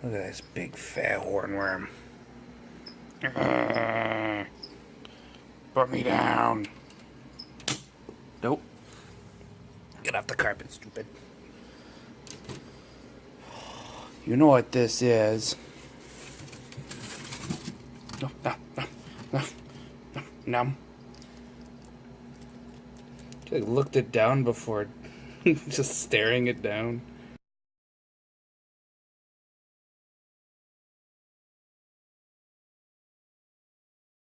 Look at this big fat hornworm. Put me down. Nope. Get off the carpet, stupid. You know what this is. No, no, no, no, no, no. I looked it down before just staring it down.